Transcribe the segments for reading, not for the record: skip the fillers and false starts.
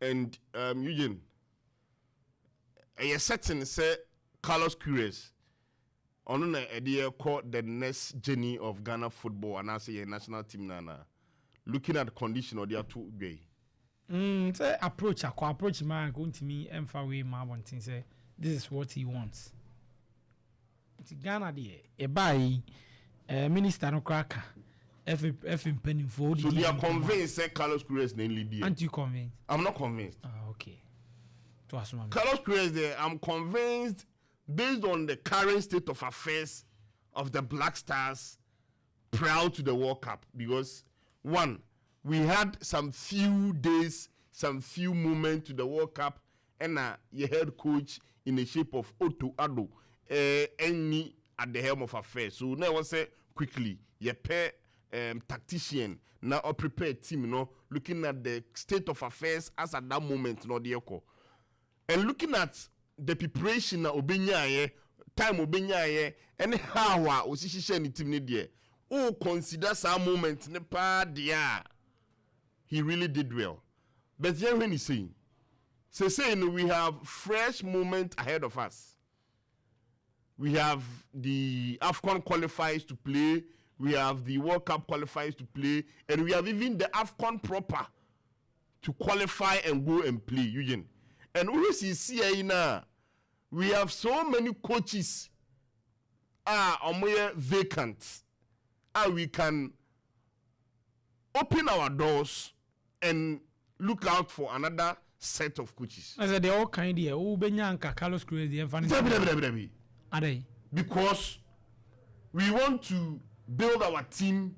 And Eugene, a certain say Carlos Quieroz on an idea called the next journey of Ghana football and I say a national team nana. Looking at the condition of their two way. Say approach man going to me and far away my one thing say this is what he wants. It's Ghana there. A buy minister no cracker. F penny for. So they are convinced that Carlos Quieroz mainly there. Aren't you convinced? I'm not convinced. Okay. To us, Carlos Quieroz there, I'm convinced based on the current state of affairs of the Black Stars prior to the World Cup. Because one, we had some few days, some few moments to the World Cup, and your head coach in the shape of Otto Addo, any at the helm of affairs. So now I say quickly, you pair tactician now or prepare team, looking at the state of affairs as at that moment, the echo, and looking at the preparation na obenya time obenya and how osisi ni team ni there. Oh, consider some moment ne pa dia. He really did well. But then when he's saying we have fresh moment ahead of us. We have the AFCON qualifiers to play. We have the World Cup qualifiers to play. And we have even the AFCON proper to qualify and go and play, Eugene. And we see now, we have so many coaches are vacant. We can open our doors and look out for another set of coaches. I said they all kind here. Oh, Benyanka, Carlos Quieroz, and because we want to build our team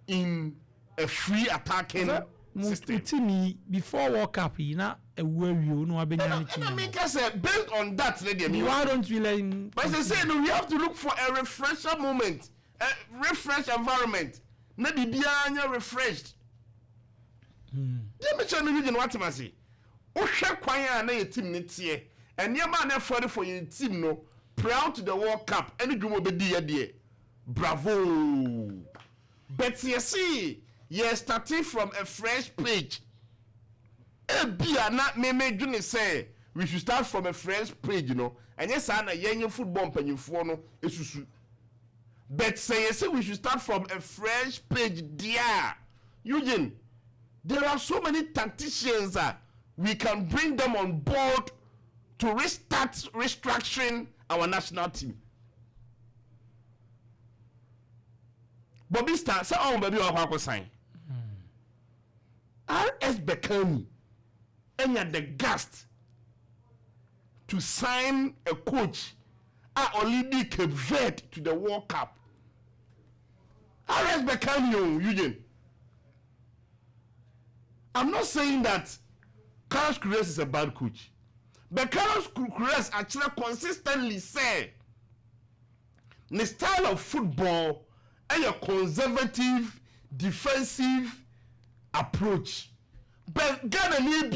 in a free attacking system. Before World Cup, a worry, no, based on that, why don't we learn? But they say no, we have to look for a refresher moment, a refresh environment. Maybe be refreshed. Let me tell you what I say. Osha kwanya na your team netie, and your man for your team no prior to the World Cup. Any drum obedi there. Bravo. But you see, you're starting from a fresh page. Not me say we should start from a fresh page, And yes, I know young football penny for no isusu. But say we should start from a fresh page, dear Eugene. There are so many tacticians we can bring them on board to restart restructuring our national team. Bobby Star, say on baby or sign. RS Bekani and yet the gust to sign a coach only Cape Verde to the World Cup. RS Bekani, Eugene. I'm not saying that Carlos Quieroz is a bad coach, but Carlos Quieroz actually consistently say the style of football and a conservative, defensive approach. But Ghana need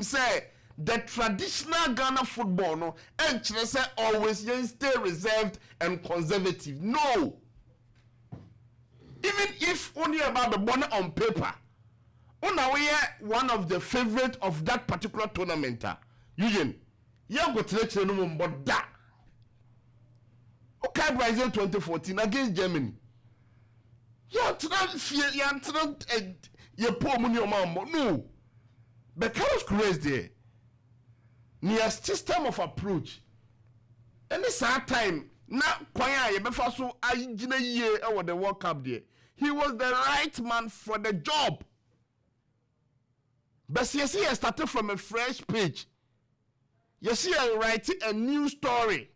say the traditional Ghana football no and say always stay reserved and conservative. No, even if only about the bonnet on paper. One of the favorite of that particular tournament. Eugene, you go to no but that. Okay, Brazil 2014 against Germany. You poor money no. But Carlos Quieroz there, near system of approach. And this time, now Kwaya Yebefa so I year over the World Cup there. He was the right man for the job. But you see, I started from a fresh page. You see, I writing a new story.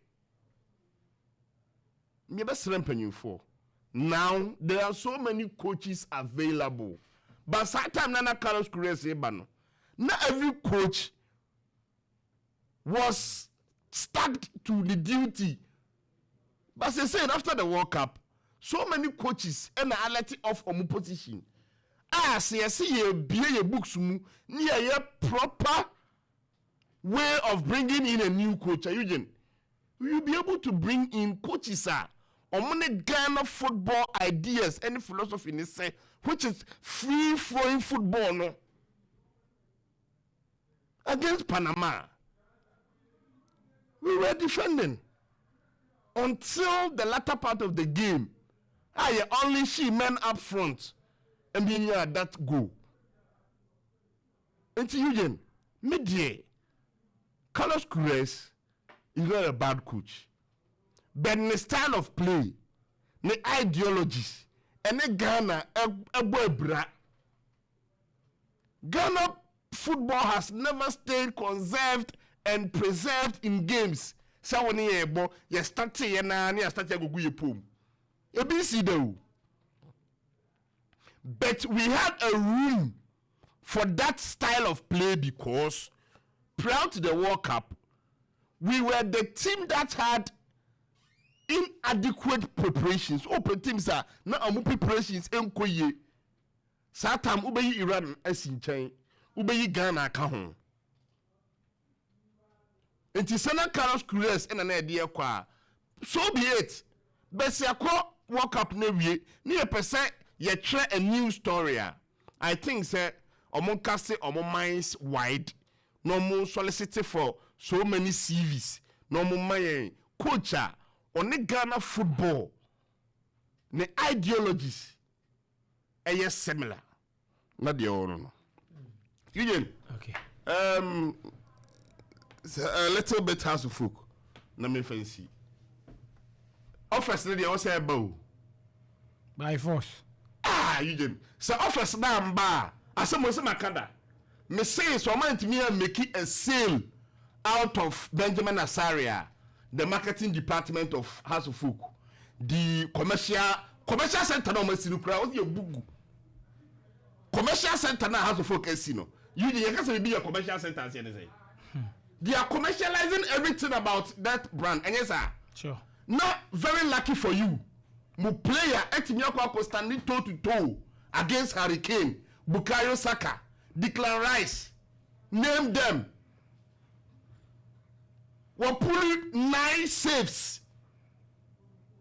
Now there are so many coaches available, but sometimes Nana Carlos Quieroz not every coach was stuck to the duty. But they said after the World Cup, so many coaches and the already off on position. See a books near a proper way of bringing in a new coach. Eugene, will you be able to bring in coaches on Ghana football ideas and philosophy in this which is free flowing football? No, against Panama. We were defending until the latter part of the game. I only see men up front and being that goal. And Eugene, mid-year, Carlos Quieroz is not a bad coach. But the style of play, the ideologies, and the Ghana, a boy bra. Ghana football has never stayed conserved and preserved in games. So when you start saying na you start to go pum. You be see though. But we had a room for that style of play because prior to the World Cup, we were the team that had inadequate preparations. Open teams are not preparations enkoye. Satam ubeyi Iran esinchen, ubeyi Ghana ka ho. Enti sana Carlos Quieroz and an idea kwa. So be it. Besi akọ World Cup na wie, ni e pese ye try a new story. I think say omo kase omo minds wide. No more solicit for so many CVs. No more my coach on the Ghana football. The ideologies are similar. Not the own. Eugene. Okay. A little bit has to folk. Na me fancy. Office lady also a bow. By force. Eugene. So office na mba. Asemo se makanda. Me say so man to me make a sale out of Benjamin Asaria, the marketing department of House of Folk. The commercial center no masiru kra o ye bugu. Commercial center na House of Folk esino. You can be your commercial center as you say. They are commercializing everything about that brand. And yes, sir. Sure. Not very lucky for you. Mo player etimiyako standing toe to toe against Hurricane, Bukayo Saka, Declan Rice. Name them. We're pulling 9 saves.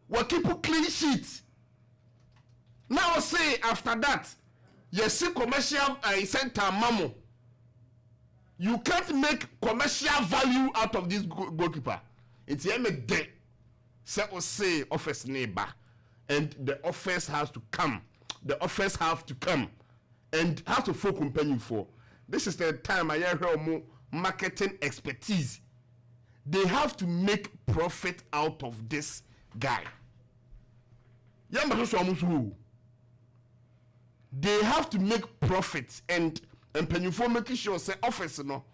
We're keeping clean sheets. Now say after that, you see commercial center Mamo. You can't make commercial value out of this goalkeeper. It's a day. Say office neighbor. And the offers has to come. The offers have to come. And how to folk company for. This is the time I hear more marketing expertise. They have to make profit out of this guy. They have to make profits and penny for making sure say office no.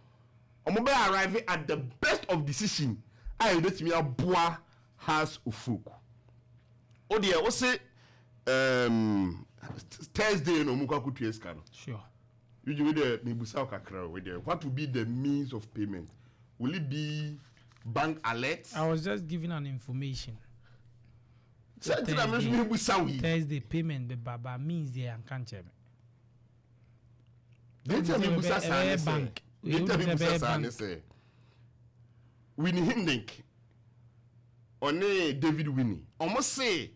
Omobe arriving at the best of decision. I let me a bois has ufuku. Oh dear, what's it? Thursday no muka kutu eskano. Sure. You the mibusa kakra with there. What will be the means of payment? Will it be bank alert? I was just giving an information. Thursday payment the baba means they can't check. They tell me Busa bank. They tell me Busa say. Winnie Hindink. On David Winnie. Almost say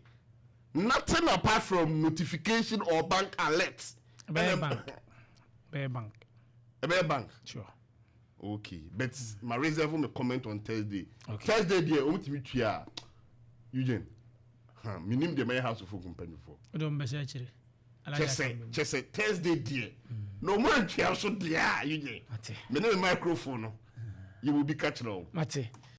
nothing apart from notification or bank alerts. Bear bank. Bear bank. A bear bank. Sure. Okay, but my reserve will comment on Thursday. Okay. Thursday, dear, want to meet you, Eugene. My name the my house of company for. Don't be actually. Just say Thursday, dear. No more chaos, dear, Eugene. My name is microphone. You will be catching all. Mate.